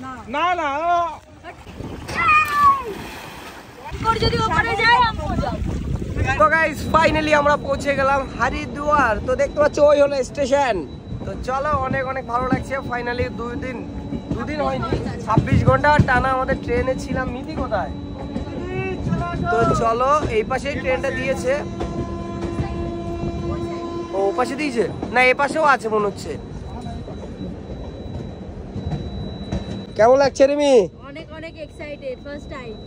না না তো গাইস ফাইনালি আমরা পৌঁছে গেলাম হরিদ্বার। তো দেখতে পাচ্ছ ওই হলো স্টেশন। তো চলো অনেক অনেক ভালো লাগছে। ফাইনালি দুদিন হয়নি, 26 ঘন্টা টানা আমাদের ট্রেনে ছিলাম। মিতি কোথায়? তো চলো এই পাশেই ট্রেনটা দিয়েছে। ও পাশে দিয়েছে না, এ পাশেও আছে মনে হচ্ছে। কেমন লাগছে রিমি? অনেক অনেক এক্সাইটেড,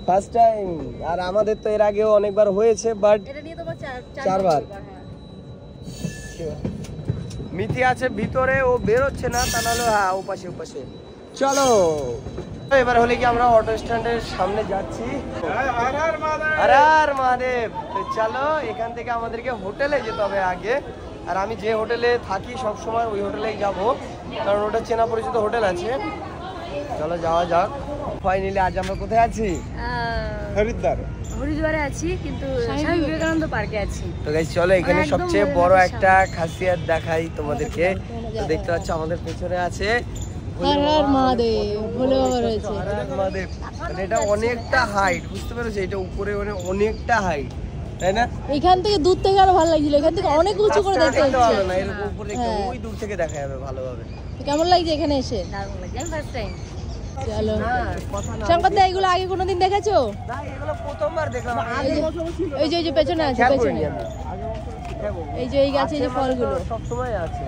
ফার্স্ট টাইম। আর আমাদের তো এর আগেও অনেকবার হয়েছে, বাট এটা নিয়ে তোমার চারবার। মিথি আছে ভিতরে, ও বের হচ্ছে না, তা নাহলে হ্যাঁ ও পাশে চলো এবার হলে কি আমরা অটো স্ট্যান্ডের সামনে যাচ্ছি। আর মহাদেব। তো চলো এখান থেকে আমাদেরকে হোটেলে যেতে হবে আগে। আর আমি যে হোটেলে থাকি সব সময় ওই হোটেলেই যাব, কারণ ওটা চেনা পরিচিত হোটেল আছে। চলো যাওয়া যাক। ফাইনালি আজ আমরা কোথায় আছি? হরিদ্বারে আছি, কিন্তু স্বামী বিবেকানন্দ পার্কে আছি। তো গাইস চলো এখানে সবচেয়ে বড় একটা খাসিয়াত দেখাই তোমাদেরকে। তো দেখতে পাচ্ছ আমাদের পেছনে আছে হর হর মহাদেব, ভোলে বাবা রয়েছে। হর হর মহাদেব। মানে এটা অনেকটা হাইট, বুঝতে পেরেছো? এটা উপরে অনেকটা হাইট, তাই না? এখান থেকে দূর থেকে আরো ভালো লাগছিল, এখান থেকে অনেক উঁচু করে দেখতে হচ্ছে না, এরকম উপরে দেখতে ওই দূর থেকে দেখা যাবে ভালোভাবে। কেমন লাগছে এখানে এসে? দারুণ লাগছে, আমি ফার্স্ট টাইম। চলো শঙ্কর দা, এগুলো আগে কোনোদিন দেখেছো? না, এগুলো প্রথমবার দেখলাম। এই যে পেছনে আছে, পেছনে এই যে এই গাছে এই যে ফলগুলো সব সময় আছে।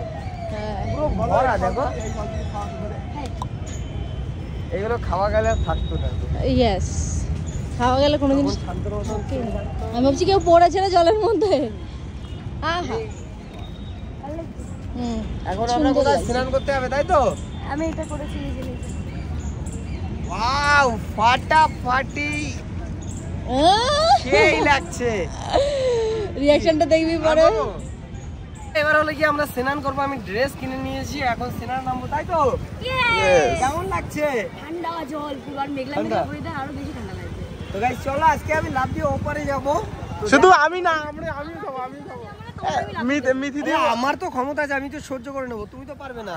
হ্যাঁ পুরো ভরা, দেখো এগুলো খাওয়া গেলে আর থাকতো না। ইয়েস, খাওয়া গেলে কোনোদিন। আমি ভাবছি কেউ পড়েছে না জলের মধ্যে। এখন আমরা কোথায় স্নান করতে হবে, তাই তো? আমি এটা করেছি। ওয়াও, ফাটাফাটি সেই লাগছে। রিঅ্যাকশনটা দেখবি পরে। এবার হলো কি আমরা স্নান করবো। আমি ড্রেস কিনে নিয়েছি, এখন স্নান নামবো, তাই তো? কেমন লাগছে? ঠান্ডা জল পুরো, আর মেঘলা মেঘলা ওয়েদার, আরো বেশি ঠান্ডা লাগছে। তো গাইস চলো আজকে আমি লাভ দিয়ে ওপারে যাব। শুধু আমি না, আমি যাবো। মিথি দিয়ে আমার তো ক্ষমতা আছে, আমি তো সহ্য করে নেবো, তুমি তো পারবে না।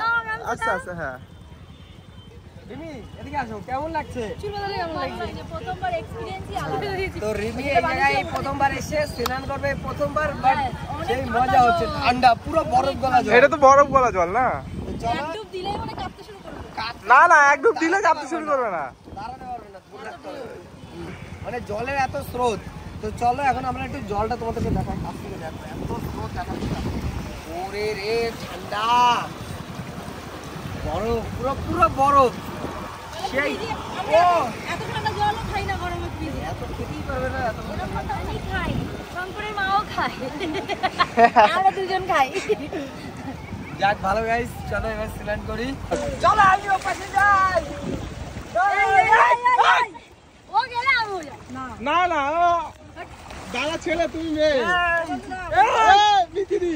আচ্ছা আচ্ছা, হ্যাঁ। রিমি এদিকে আসো, কেমন লাগছে? প্রথমবার এক্সপেরিয়েন্সই আলাদা। তো রিমি এই জায়গায় প্রথমবার এসে স্নান করবে, প্রথমবার, বাট সেই মজা হচ্ছে। ঠান্ডা, পুরো বরফ গলা জল। এটা তো বরফ গলা জল না? চলো। ডুব দিলেই মানে কাঁপতে শুরু করবে। না এক ডুব দিলে কাঁপতে শুরু করবে না। দাঁড়াতে পারবে না, ধরে রাখতে হবে। মানে জলের এত স্রোত। তো চলো এখন আমরা একটু জলটা তোমাদেরকে দেখাই। কাছ থেকে দেখো, এত স্রোত দেখাচ্ছি। ওরে রে, ঠান্ডা বরফ, পুরো বরফ। সেই এত ঠান্ডা জলও খাই না গরমে, প্লিজ। এত খেতেই পারবে না, এত আমি খাই, শঙ্করের মাও খায়, আমরা দুজন খাই। যাক ভালো গাইস, চলো এবার স্নান করি। চলো আমি ওপাশে যাই। ও গেলে আমি না দাদা ছেলে, তুমি মেয়ে। মিথিদি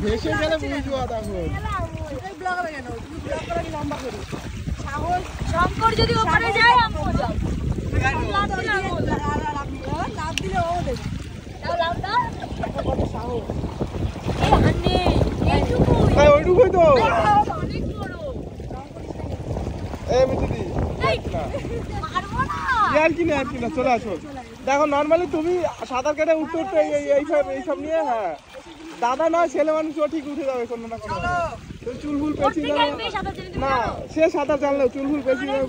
ভেসে গেলে বুঝবো তখন। শঙ্কর যদি ওপারে যায়, আমিও যাব। লাভ দিলে ও দেবে। লাভ দাও। ওইটুকুই তো। অনেক বড়। মিথিদি পারবো না। আর কি না, চলে আসো। দেখো নর্মালি তুমি সাঁতার কেটে উঠতে এইসব নিয়ে, হ্যাঁ দাদা না ছেলে মানুষ ও ঠিক উঠে যাবে কোনো না কোনো। চুল ফুল পেঁচিয়ে যাবে না, সে সাঁতার জানলেও চুল ফুল পেঁচিয়ে যাবে।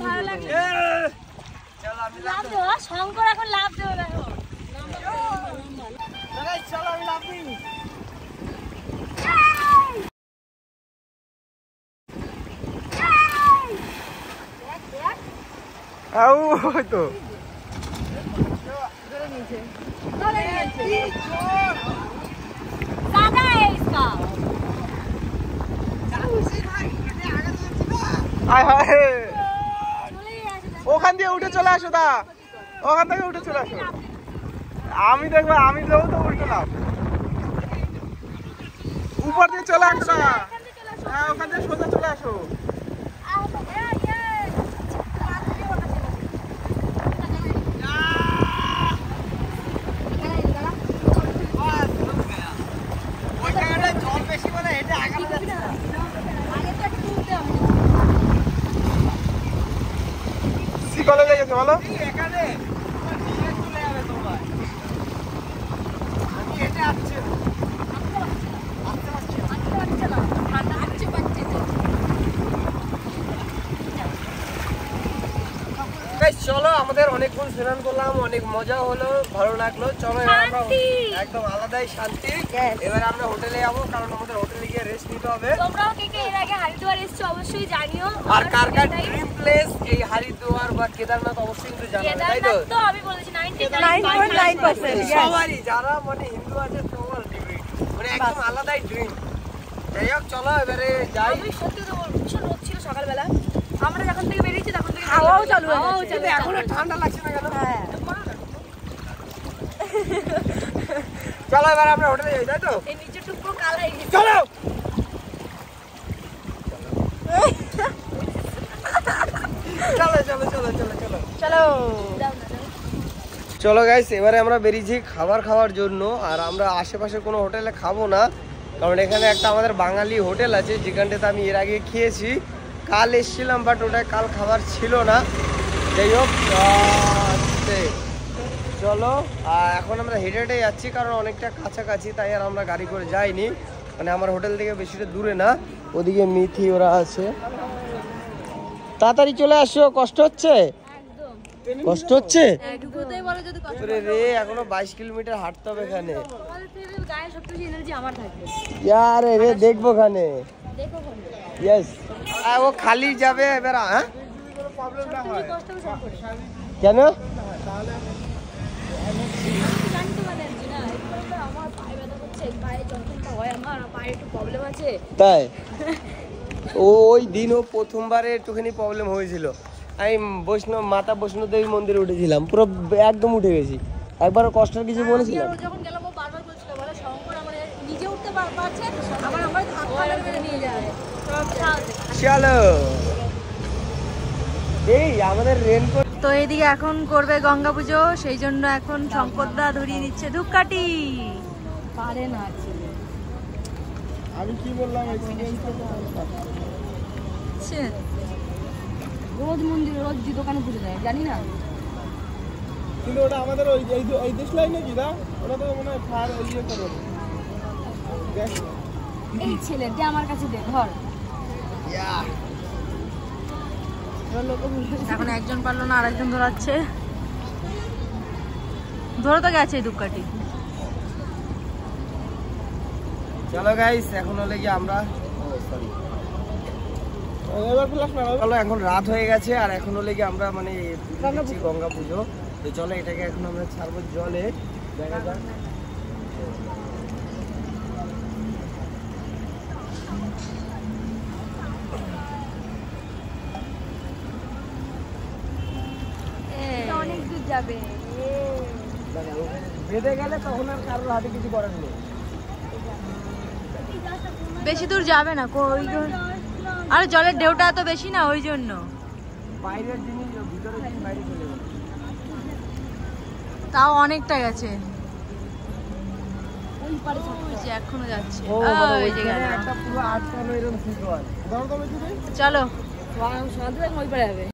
লাভ দেবো, শঙ্কর এখন লাভ দেবো। দেখো চলো আমি লাভ দিই। ওই তো ওখান দিয়ে উঠে চলে আসো। ওখান থেকে উঠে চলে আসো। আমি দেখবো, আমি যাবো তো উল্টো লাভ। উপর দিয়ে চলে আসো না, হ্যাঁ ওখান থেকে সোজা চলে আসো। চলো। এখানে নিয়ে চলে যাবে তোমার। আমি এটা আসছে না। চলো, আমাদের অনেকক্ষণ স্নান করলাম, অনেক মজা হলো, ভালো লাগলো। চলো এবার আমরা একদম আলাদাই শান্তি। এবার আমরা হোটেলে যাবো, কারণ আমাদের হোটেলে গিয়ে রেস্ট নিতে হবে। তোমরাও কে কে এর আগে হরিদ্বার এসেছো অবশ্যই জানিও। আর কার কার ড্রিম প্লেস এই হরিদ্বার বা কেদারনাথ অবশ্যই কিন্তু জানাবে, তাই তো? তো আমি বলেছি 99.9%। সবারই যারা মানে হিন্দু আছে সবার ড্রিম, মানে একদম আলাদাই ড্রিম। যাই হোক, চলো এবারে যাই। আমি সত্যি তো বলবো, ভীষণ রোদ ছিল সকালবেলা। আমরা যখন থেকে বেরিয়েছি তখন থেকে হাওয়াও চালু হয়ে গেছে। কিন্তু এখনো ঠান্ডা লাগছে না কেন? হ্যাঁ। চলো এবার আমরা হোটেলে যাই, তাই তো? এই নিচে টুকরো কালো হয়ে গেছে। চলো চলো চলো চলো চলো চলো চলো। চলো গাইস, এবারে আমরা বেরিয়েছি খাবার খাওয়ার জন্য। আর আমরা আশেপাশে কোনো হোটেলে খাবো না, কারণ এখানে একটা আমাদের বাঙালি হোটেল আছে যেখানটাতে আমি এর আগে খেয়েছি। কাল এসেছিলাম, বাট ওটায় কাল খাবার ছিল না। যাই হোক, চলো এখন আমরা হেঁটে হেঁটে যাচ্ছি, কারণ অনেকটা কাছাকাছি, তাই আর আমরা গাড়ি করে যাইনি। মানে আমার হোটেল থেকে বেশিটা দূরে না, ওদিকে মিথি ওরা আছে। তাড়াতাড়ি চলে আসো, কষ্ট হচ্ছে? কষ্ট হচ্ছে ঢুকতেই বলো যদি কষ্ট রে, এখনো 22 কিলোমিটার হাঁটতে হবে এখানে। তোমাদের থেকে গায়ে সবচেয়ে বেশি এনার্জি আমার থাকবে। ইয়ারে রে, দেখবো এখানে। দেখো কোন ইয়েস, ও খালি যাবে এবার। হ্যাঁ, প্রবলেম না হয় কষ্ট হবে সব করে। কেন? জানি তো এনার্জি না, একটু আমার পায়ে ব্যথা করছে, এই পায়ে যন্ত্রণা হয়, আমার পায়ে একটু প্রবলেম আছে। তাই ওই দিনও প্রথমবারে একটুখানি প্রবলেম হয়েছিল। আমি মাতা বৈষ্ণোদেবী মন্দিরে উঠেছিলাম, পুরো একদম উঠে গেছি। একবারও কষ্টের কিছু বলেছিলাম? যখন গেলাম ও বারবার বলছিল, বলে শঙ্কর আমার নিজে উঠতে পারছে, আবার আমার ধাক্কা মেরে নিয়ে যাবে। চলো, এই আমাদের রেনকোট। তো এইদিকে এখন করবে গঙ্গা পুজো, সেই জন্য এখন শঙ্করদা ধরিয়ে দিচ্ছে ধূপকাঠি। পারে না আমি কি বললাম রোজ মন্দির রোজ দোকানে পুজো দেয়, জানি না। কিন্তু ওটা আমাদের ওই এই দেশ লাইন নাকি না? ওটা তো মনে হয় ফার ইয়ে করো। এই ছেলে দে আমার কাছে দে, ধর। এখন একজন পারলো না, আরেকজন ধরাচ্ছে। ধরে তো গেছে ধূপকাঠি। চলো গাইস, এখন হলে কি আমরা এবার ফ্লাশ না। চলো, এখন রাত হয়ে গেছে, আর এখন হলে কি আমরা মানে দিচ্ছি গঙ্গা পুজো। তো চলো, এটাকে এখন আমরা ছাড়বো জলে, দেখা যাক। অনেক দূর যাবে, বেঁধে গেলে তখন আর কারোর হাতে কিছু করার নেই। বেশি দূর যাবে না। আর জলের ঢেউটা এত বেশি না, ওই জন্য। বাইরের জিনিস ভিতরের জিনিস বাইরে চলে গেল। তাও অনেকটা গেছে, এখনো যাচ্ছে। ওই যে গেল। একটা পুরো আটকানো এরকম ছিল। চলো, ওই পারে যাবে।